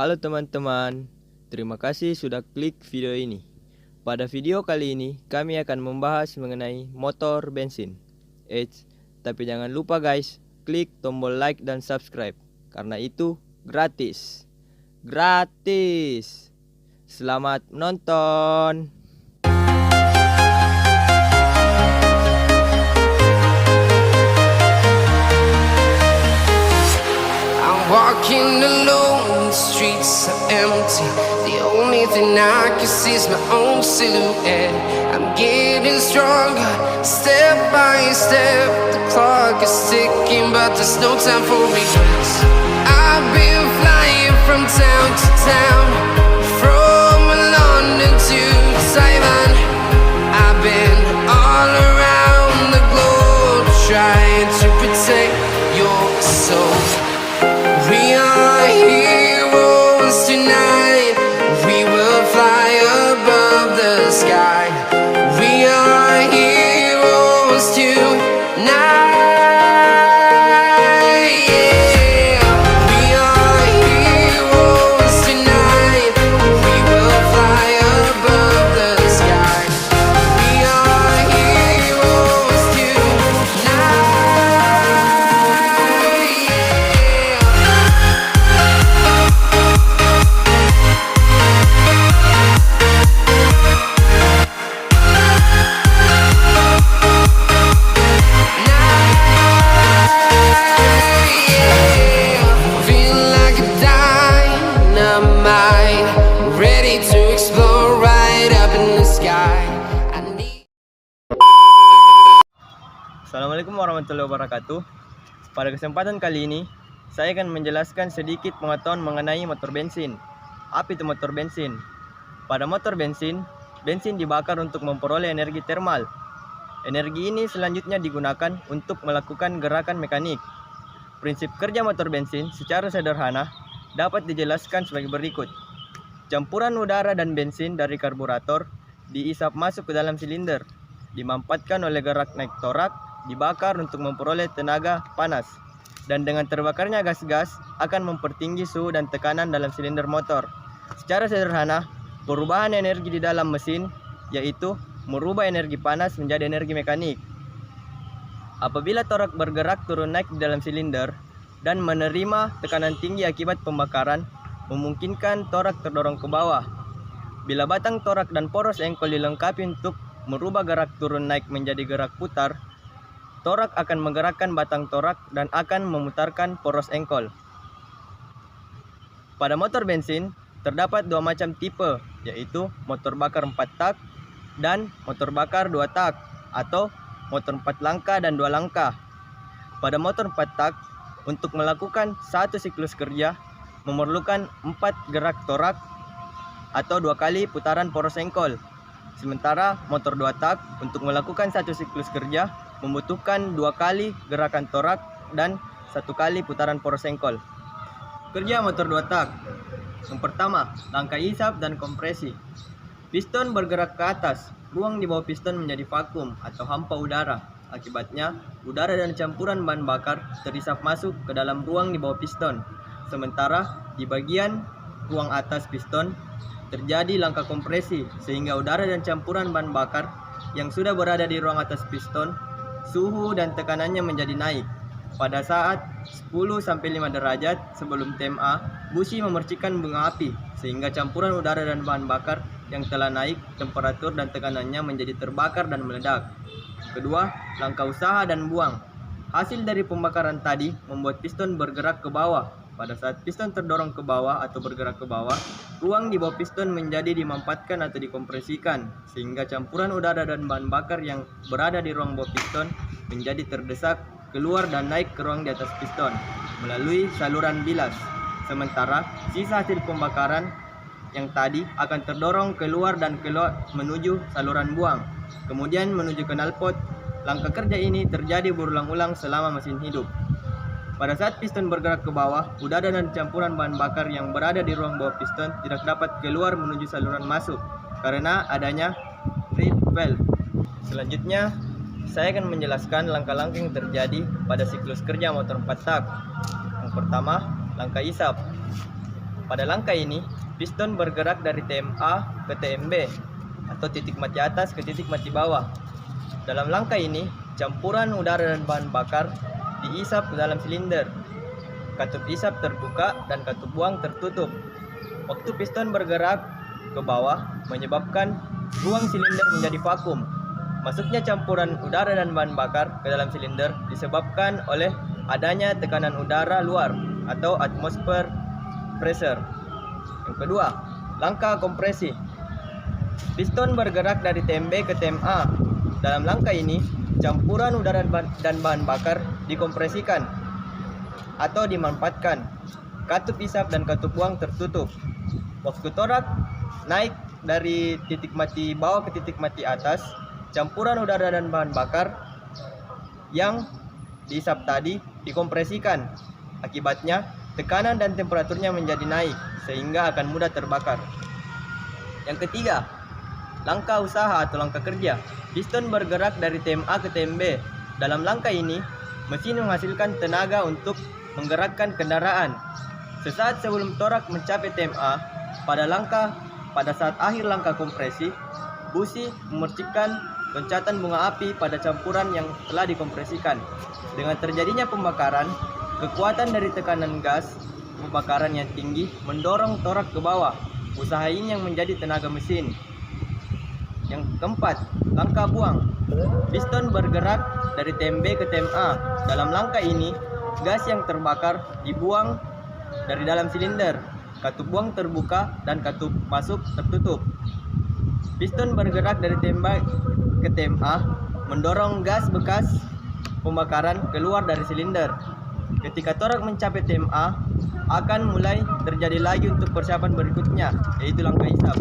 Halo teman-teman, terima kasih sudah klik video ini. Pada video kali ini, kami akan membahas mengenai motor bensin. Tapi jangan lupa guys, klik tombol like dan subscribe, karena itu gratis. Gratis! Selamat menonton! Walking alone, the streets are empty. The only thing I can see is my own silhouette. I'm getting stronger, step by step. The clock is ticking, but there's no time for regrets. I've been flying from town to town, from London to Taiwan. I've been all around the globe, trying to protect your soul. We are heroes tonight. We will fly above the sky. We are heroes tonight. Yeah. We are heroes tonight. We will fly above the sky. We are heroes tonight. Assalamualaikum warahmatullahi wabarakatuh. Pada kesempatan kali ini, saya akan menjelaskan sedikit pengetahuan mengenai motor bensin. Apa itu motor bensin? Pada motor bensin, bensin dibakar untuk memperoleh energi termal. Energi ini selanjutnya digunakan untuk melakukan gerakan mekanik. Prinsip kerja motor bensin secara sederhana dapat dijelaskan sebagai berikut. Campuran udara dan bensin dari karburator diisap masuk ke dalam silinder, dimampatkan oleh gerak naik torak, dibakar untuk memperoleh tenaga panas, dan dengan terbakarnya gas-gas akan mempertinggi suhu dan tekanan dalam silinder motor. Secara sederhana, perubahan energi di dalam mesin yaitu merubah energi panas menjadi energi mekanik. Apabila torak bergerak turun naik di dalam silinder dan menerima tekanan tinggi akibat pembakaran, memungkinkan torak terdorong ke bawah. Bila batang torak dan poros engkol dilengkapi untuk merubah gerak turun naik menjadi gerak putar, torak akan menggerakkan batang torak dan akan memutarkan poros engkol. Pada motor bensin, terdapat dua macam tipe, yaitu motor bakar 4 tak dan motor bakar 2 tak, atau motor 4 langkah dan 2 langkah. Pada motor 4 tak, untuk melakukan satu siklus kerja, memerlukan 4 gerak torak atau 2 kali putaran poros engkol. Sementara motor 2 tak, untuk melakukan satu siklus kerja, membutuhkan 2 kali gerakan torak dan 1 kali putaran poros engkol. Kerja motor 2 tak. Yang pertama, langkah isap dan kompresi. Piston bergerak ke atas, ruang di bawah piston menjadi vakum atau hampa udara. Akibatnya, udara dan campuran bahan bakar terisap masuk ke dalam ruang di bawah piston. Sementara di bagian ruang atas piston terjadi langkah kompresi, sehingga udara dan campuran bahan bakar yang sudah berada di ruang atas piston, suhu dan tekanannya menjadi naik. Pada saat 10-5 derajat sebelum TMA, busi memercikan bunga api, sehingga campuran udara dan bahan bakar yang telah naik temperatur dan tekanannya menjadi terbakar dan meledak. Kedua, langkah usaha dan buang. Hasil dari pembakaran tadi membuat piston bergerak ke bawah. Pada saat piston terdorong ke bawah atau bergerak ke bawah, ruang di bawah piston menjadi dimampatkan atau dikompresikan, sehingga campuran udara dan bahan bakar yang berada di ruang bawah piston menjadi terdesak keluar dan naik ke ruang di atas piston melalui saluran bilas. Sementara sisa hasil pembakaran yang tadi akan terdorong keluar dan keluar menuju saluran buang, kemudian menuju knalpot. Langkah kerja ini terjadi berulang-ulang selama mesin hidup. Pada saat piston bergerak ke bawah, udara dan campuran bahan bakar yang berada di ruang bawah piston tidak dapat keluar menuju saluran masuk karena adanya reed valve. Selanjutnya, saya akan menjelaskan langkah-langkah yang terjadi pada siklus kerja motor 4 tak. Yang pertama, langkah isap. Pada langkah ini, piston bergerak dari TMA ke TMB atau titik mati atas ke titik mati bawah. Dalam langkah ini, campuran udara dan bahan bakar diisap ke dalam silinder. Katup isap terbuka dan katup buang tertutup. Waktu piston bergerak ke bawah menyebabkan ruang silinder menjadi vakum. Masuknya campuran udara dan bahan bakar ke dalam silinder disebabkan oleh adanya tekanan udara luar atau atmosfer pressure. Yang kedua, langkah kompresi. Piston bergerak dari TMB ke TMA. Dalam langkah ini, campuran udara dan bahan bakar dikompresikan atau dimanfaatkan. Katup isap dan katup buang tertutup. Waktu torak naik dari titik mati bawah ke titik mati atas, campuran udara dan bahan bakar yang diisap tadi dikompresikan. Akibatnya, tekanan dan temperaturnya menjadi naik sehingga akan mudah terbakar. Yang ketiga, langkah usaha atau langkah kerja. Piston bergerak dari TMA ke TMB. Dalam langkah ini, mesin menghasilkan tenaga untuk menggerakkan kendaraan. Sesaat sebelum torak mencapai TMA, pada saat akhir langkah kompresi, busi memercikkan loncatan bunga api pada campuran yang telah dikompresikan. Dengan terjadinya pembakaran, kekuatan dari tekanan gas pembakaran yang tinggi mendorong torak ke bawah. Usaha ini yang menjadi tenaga mesin. Yang keempat, langkah buang. Piston bergerak dari TMB ke TMA. Dalam langkah ini, gas yang terbakar dibuang dari dalam silinder. Katup buang terbuka dan katup masuk tertutup. Piston bergerak dari TMB ke TMA, mendorong gas bekas pembakaran keluar dari silinder. Ketika torak mencapai TMA, akan mulai terjadi lagi untuk persiapan berikutnya, yaitu langkah isap.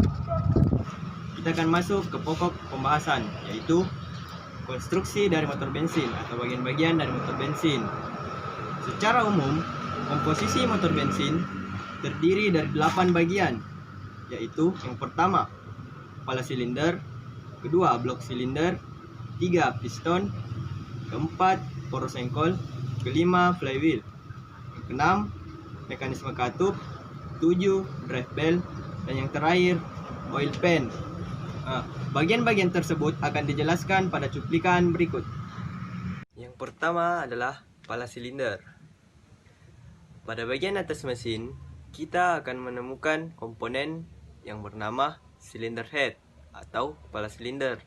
Kita akan masuk ke pokok pembahasan, yaitu konstruksi dari motor bensin atau bagian-bagian dari motor bensin. Secara umum, komposisi motor bensin terdiri dari 8 bagian, yaitu yang pertama, kepala silinder, kedua, blok silinder, 3, piston, keempat, poros engkol, kelima, flywheel, keenam, mekanisme katup, 7, drive bell, dan yang terakhir, oil pan. Bagian-bagian tersebut akan dijelaskan pada cuplikan berikut. Yang pertama adalah kepala silinder. Pada bagian atas mesin, kita akan menemukan komponen yang bernama cylinder head atau kepala silinder.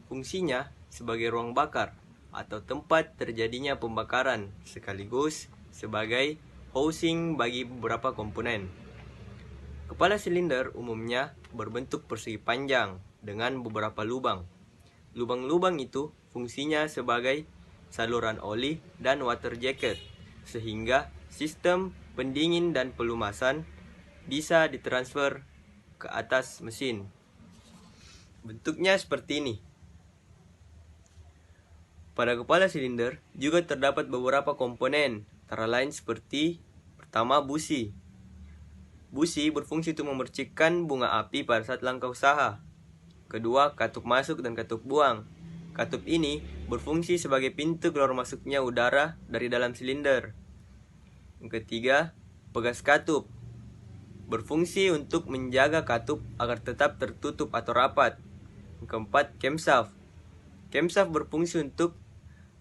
Fungsinya sebagai ruang bakar atau tempat terjadinya pembakaran sekaligus sebagai housing bagi beberapa komponen. Kepala silinder umumnya berbentuk persegi panjang dengan beberapa lubang. Lubang-lubang itu fungsinya sebagai saluran oli dan water jacket, sehingga sistem pendingin dan pelumasan bisa ditransfer ke atas mesin. Bentuknya seperti ini. Pada kepala silinder juga terdapat beberapa komponen, antara lain seperti pertama, busi. Busi berfungsi untuk memercikkan bunga api pada saat langkah usaha. Kedua, katup masuk dan katup buang. Katup ini berfungsi sebagai pintu keluar masuknya udara dari dalam silinder. Yang ketiga, pegas katup. Berfungsi untuk menjaga katup agar tetap tertutup atau rapat. Yang keempat, camshaft. Camshaft berfungsi untuk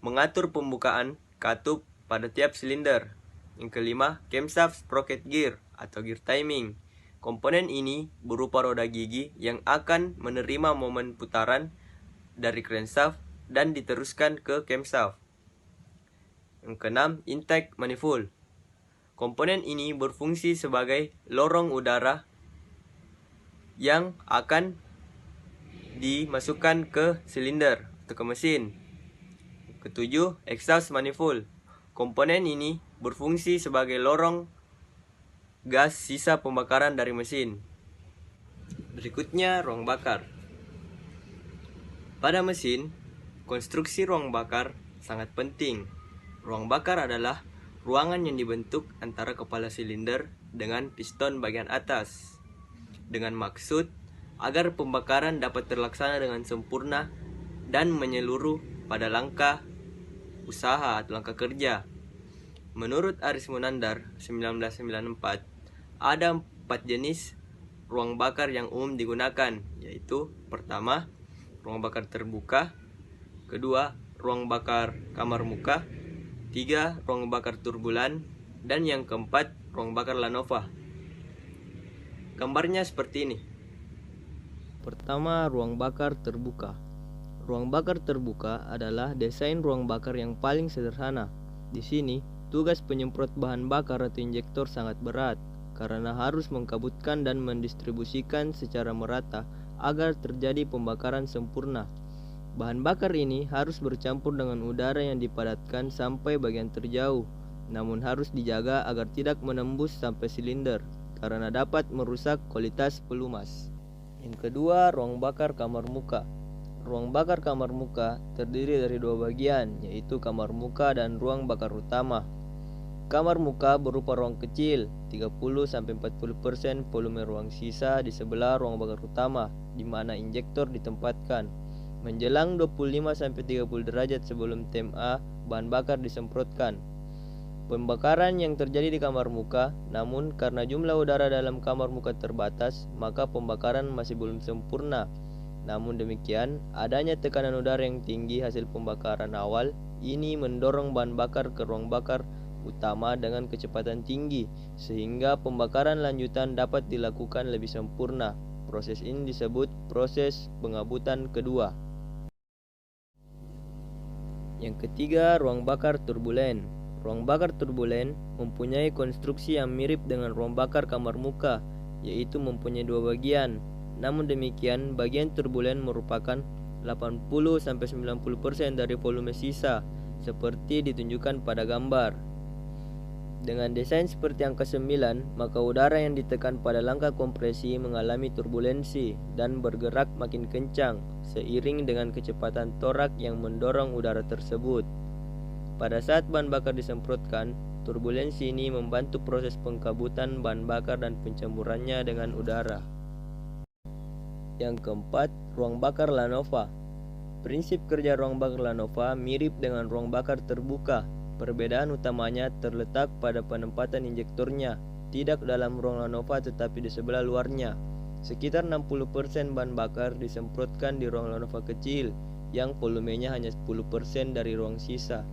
mengatur pembukaan katup pada tiap silinder. Yang kelima, camshaft sprocket gear atau gear timing. Komponen ini berupa roda gigi yang akan menerima momen putaran dari crankshaft dan diteruskan ke camshaft. Yang keenam, intake manifold. Komponen ini berfungsi sebagai lorong udara yang akan dimasukkan ke silinder atau ke mesin. Ketujuh, exhaust manifold. Komponen ini berfungsi sebagai lorong gas sisa pembakaran dari mesin. Berikutnya, ruang bakar. Pada mesin, konstruksi ruang bakar sangat penting. Ruang bakar adalah ruangan yang dibentuk antara kepala silinder dengan piston bagian atas, dengan maksud agar pembakaran dapat terlaksana dengan sempurna dan menyeluruh pada langkah usaha atau langkah kerja. Menurut Aris Munandar 1994, ada 4 jenis ruang bakar yang umum digunakan, yaitu pertama, ruang bakar terbuka, kedua, ruang bakar kamar muka, tiga, ruang bakar turbulan, dan yang keempat, ruang bakar Lanova. Gambarnya seperti ini. Pertama, ruang bakar terbuka. Ruang bakar terbuka adalah desain ruang bakar yang paling sederhana. Di sini, tugas penyemprot bahan bakar atau injektor sangat berat karena harus mengkabutkan dan mendistribusikan secara merata agar terjadi pembakaran sempurna. Bahan bakar ini harus bercampur dengan udara yang dipadatkan sampai bagian terjauh, namun harus dijaga agar tidak menembus sampai silinder karena dapat merusak kualitas pelumas. Yang kedua, ruang bakar kamar muka. Ruang bakar kamar muka terdiri dari dua bagian, yaitu kamar muka dan ruang bakar utama. Kamar muka berupa ruang kecil, 30-40% volume ruang sisa di sebelah ruang bakar utama, di mana injektor ditempatkan. Menjelang 25-30 derajat sebelum TMA, bahan bakar disemprotkan. Pembakaran yang terjadi di kamar muka, namun karena jumlah udara dalam kamar muka terbatas, maka pembakaran masih belum sempurna. Namun demikian, adanya tekanan udara yang tinggi hasil pembakaran awal ini mendorong bahan bakar ke ruang bakar utama dengan kecepatan tinggi, sehingga pembakaran lanjutan dapat dilakukan lebih sempurna. Proses ini disebut proses pengabutan kedua. Yang ketiga, ruang bakar turbulen. Ruang bakar turbulen mempunyai konstruksi yang mirip dengan ruang bakar kamar muka, yaitu mempunyai dua bagian. Namun demikian, bagian turbulen merupakan 80-90% dari volume sisa, seperti ditunjukkan pada gambar. Dengan desain seperti angka 9, maka udara yang ditekan pada langkah kompresi mengalami turbulensi dan bergerak makin kencang seiring dengan kecepatan torak yang mendorong udara tersebut. Pada saat bahan bakar disemprotkan, turbulensi ini membantu proses pengkabutan bahan bakar dan pencampurannya dengan udara. Yang keempat, ruang bakar Lanova. Prinsip kerja ruang bakar Lanova mirip dengan ruang bakar terbuka. Perbedaan utamanya terletak pada penempatan injektornya, tidak dalam ruang Lanova tetapi di sebelah luarnya. Sekitar 60% bahan bakar disemprotkan di ruang Lanova kecil, yang volumenya hanya 10% dari ruang sisa.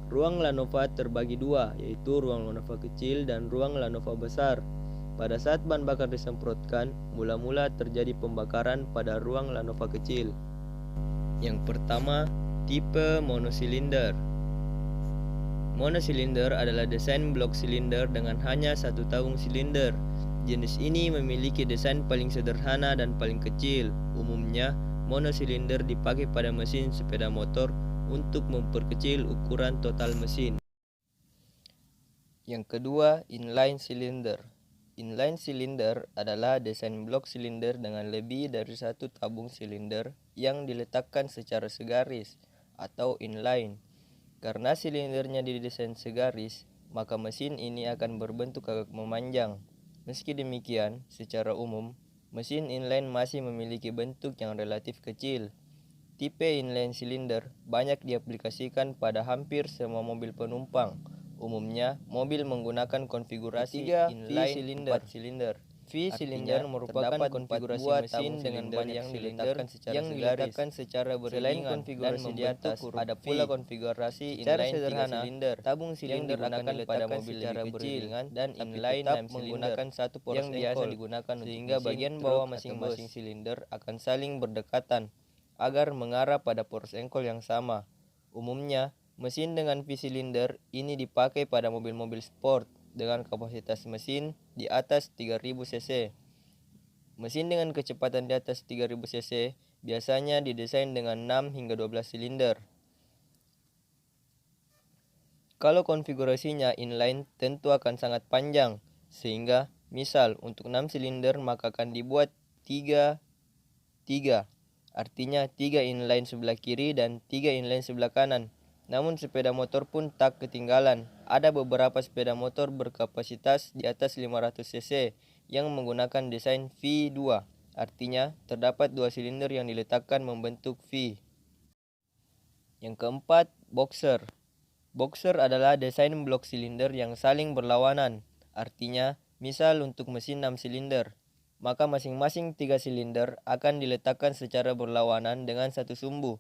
Ruang Lanova terbagi dua, yaitu ruang Lanova kecil dan ruang Lanova besar. Pada saat bahan bakar disemprotkan, mula-mula terjadi pembakaran pada ruang Lanova kecil. Yang pertama, tipe monosilinder. Monosilinder adalah desain blok silinder dengan hanya satu tabung silinder. Jenis ini memiliki desain paling sederhana dan paling kecil. Umumnya, monosilinder dipakai pada mesin sepeda motor untuk memperkecil ukuran total mesin. Yang kedua, inline cylinder. Inline cylinder adalah desain blok silinder dengan lebih dari satu tabung silinder yang diletakkan secara segaris atau inline. Karena silindernya didesain segaris, maka mesin ini akan berbentuk agak memanjang. Meski demikian, secara umum, mesin inline masih memiliki bentuk yang relatif kecil. Tipe inline cylinder banyak diaplikasikan pada hampir semua mobil penumpang. Umumnya, mobil menggunakan konfigurasi inline 4 silinder. V-silinder merupakan konfigurasi mesin dengan ban yang diletakkan secara beriringan dan di atas. Ada pula konfigurasi inline 3 silinder. Tabung silinder akan diletakkan secara beriringan dan inline 6 menggunakan satu poros yang biasa digunakan sehingga bagian bawah masing-masing silinder akan saling berdekatan agar mengarah pada poros engkol yang sama. Umumnya, mesin dengan V-silinder ini dipakai pada mobil-mobil sport dengan kapasitas mesin di atas 3000 cc. Mesin dengan kecepatan di atas 3000 cc biasanya didesain dengan 6 hingga 12 silinder. Kalau konfigurasinya inline tentu akan sangat panjang, sehingga misal untuk 6 silinder maka akan dibuat 3 artinya 3 inline sebelah kiri dan 3 inline sebelah kanan. Namun sepeda motor pun tak ketinggalan. Ada beberapa sepeda motor berkapasitas di atas 500 cc yang menggunakan desain V2. Artinya terdapat 2 silinder yang diletakkan membentuk V. Yang keempat, boxer. Boxer adalah desain blok silinder yang saling berlawanan. Artinya Misal untuk mesin 6 silinder, maka masing-masing 3 silinder akan diletakkan secara berlawanan dengan satu sumbu.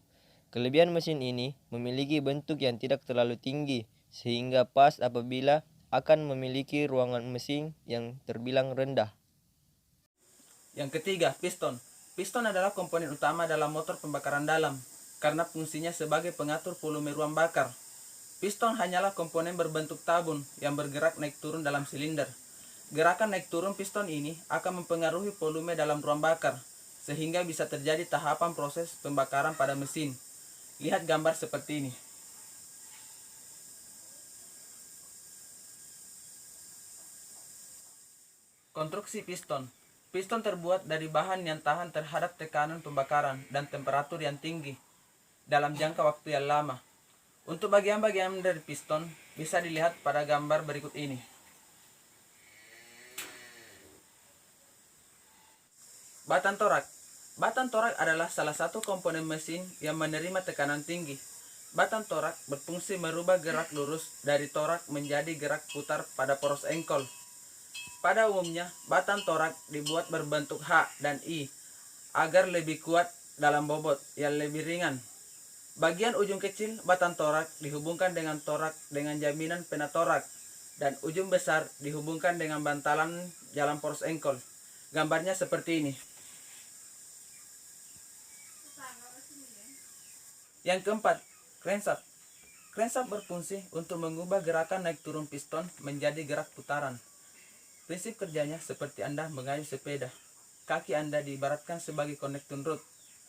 Kelebihan mesin ini memiliki bentuk yang tidak terlalu tinggi, sehingga pas apabila akan memiliki ruangan mesin yang terbilang rendah. Yang ketiga, piston. Piston adalah komponen utama dalam motor pembakaran dalam, karena fungsinya sebagai pengatur volume ruang bakar. Piston hanyalah komponen berbentuk tabung yang bergerak naik turun dalam silinder. Gerakan naik turun piston ini akan mempengaruhi volume dalam ruang bakar, sehingga bisa terjadi tahapan proses pembakaran pada mesin. Lihat gambar seperti ini. Konstruksi piston. Piston terbuat dari bahan yang tahan terhadap tekanan pembakaran dan temperatur yang tinggi dalam jangka waktu yang lama. Untuk bagian-bagian dari piston bisa dilihat pada gambar berikut ini. Batang torak. Batang torak adalah salah satu komponen mesin yang menerima tekanan tinggi. Batang torak berfungsi merubah gerak lurus dari torak menjadi gerak putar pada poros engkol. Pada umumnya, batang torak dibuat berbentuk H dan I agar lebih kuat dalam bobot yang lebih ringan. Bagian ujung kecil batang torak dihubungkan dengan torak dengan jaminan penatorak, dan ujung besar dihubungkan dengan bantalan jalan poros engkol. Gambarnya seperti ini. Yang keempat, crankshaft. Crankshaft berfungsi untuk mengubah gerakan naik turun piston menjadi gerak putaran. Prinsip kerjanya seperti Anda mengayuh sepeda. Kaki Anda diibaratkan sebagai connecting rod,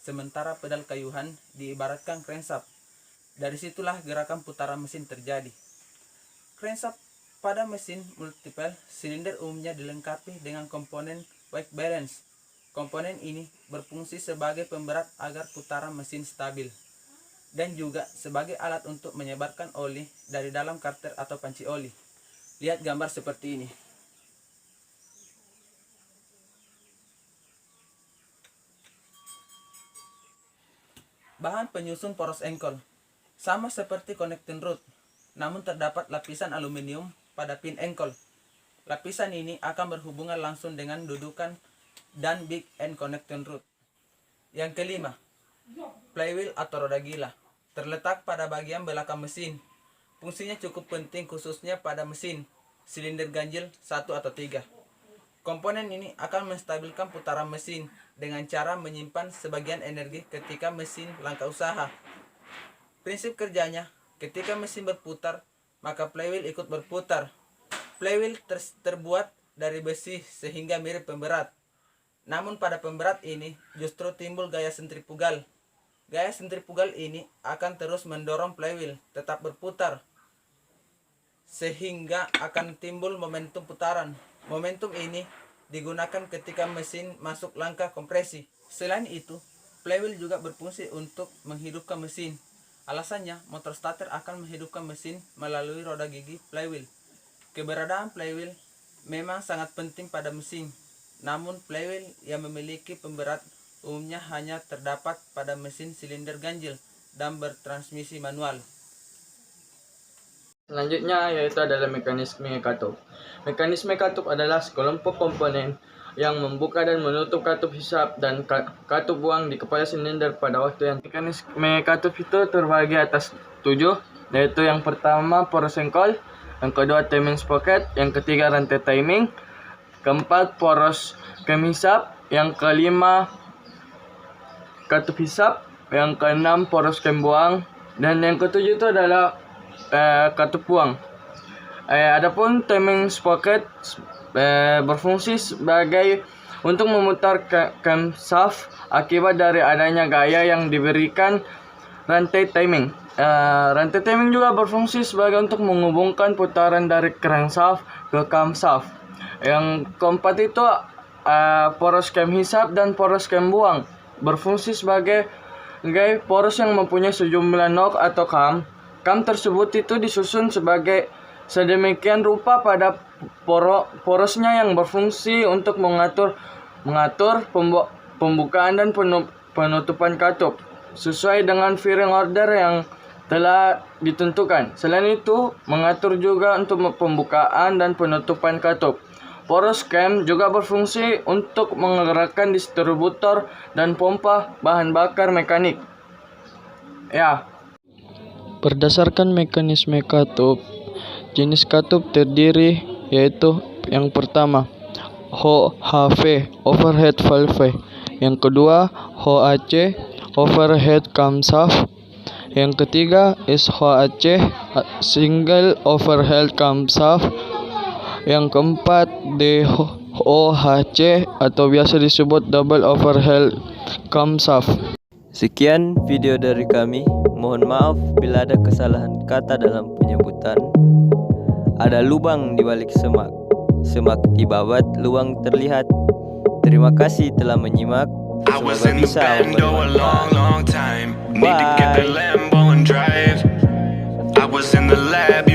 sementara pedal kayuhan diibaratkan crankshaft. Dari situlah gerakan putaran mesin terjadi. Crankshaft pada mesin multiple silinder umumnya dilengkapi dengan komponen weight balance. Komponen ini berfungsi sebagai pemberat agar putaran mesin stabil, dan juga sebagai alat untuk menyebarkan oli dari dalam karter atau panci oli. Lihat gambar seperti ini. Bahan penyusun poros engkol. Sama seperti connecting rod, namun terdapat lapisan aluminium pada pin engkol. Lapisan ini akan berhubungan langsung dengan dudukan dan big end connecting rod. Yang kelima, flywheel atau roda gila. Terletak pada bagian belakang mesin. Fungsinya cukup penting khususnya pada mesin silinder ganjil 1 atau 3. Komponen ini akan menstabilkan putaran mesin dengan cara menyimpan sebagian energi ketika mesin langkah usaha. Prinsip kerjanya, ketika mesin berputar, maka flywheel ikut berputar. Flywheel terbuat dari besi sehingga mirip pemberat. Namun pada pemberat ini justru timbul gaya sentrifugal. Gaya sentrifugal ini akan terus mendorong flywheel tetap berputar, sehingga akan timbul momentum putaran. Momentum ini digunakan ketika mesin masuk langkah kompresi. Selain itu, flywheel juga berfungsi untuk menghidupkan mesin. Alasannya, motor starter akan menghidupkan mesin melalui roda gigi flywheel. Keberadaan flywheel memang sangat penting pada mesin. Namun flywheel yang memiliki pemberat umumnya hanya terdapat pada mesin silinder ganjil dan bertransmisi manual. Selanjutnya yaitu adalah mekanisme katup. Mekanisme katup adalah sekelompok komponen yang membuka dan menutup katup hisap dan katup buang di kepala silinder pada waktu yang mekanisme katup itu terbagi atas 7, yaitu yang pertama poros engkol, yang kedua timing sprocket, yang ketiga rantai timing, keempat poros kem hisap, yang kelima katup hisap, yang keenam poros kem buang, dan yang ketujuh itu adalah katup buang. Adapun timing sprocket berfungsi sebagai untuk memutar camshaft akibat dari adanya gaya yang diberikan rantai timing. Rantai timing juga berfungsi sebagai untuk menghubungkan putaran dari crankshaft ke camshaft. Yang keempat itu poros kem hisap dan poros kem buang berfungsi sebagai poros yang mempunyai sejumlah knob atau kam. Kam tersebut itu disusun sebagai sedemikian rupa pada porosnya yang berfungsi untuk mengatur pembukaan dan penutupan katup sesuai dengan firing order yang telah ditentukan. Selain itu, mengatur juga untuk pembukaan dan penutupan katup. Poros cam juga berfungsi untuk menggerakkan distributor dan pompa bahan bakar mekanik. Ya. Berdasarkan mekanisme katup, jenis katup terdiri yaitu yang pertama OHV overhead valve, yang kedua OHC overhead camshaft, yang ketiga SOHC single overhead camshaft, yang keempat DOHC atau biasa disebut double overhead camshaft. Sekian video dari kami. Mohon maaf bila ada kesalahan kata dalam penyebutan. Ada lubang di balik semak. Semak dibabat, luang terlihat. Terima kasih telah menyimak. I was Semoga in the bisa bando a long, long time. Need to get the Bye. Lambo and drive. I was in the lab.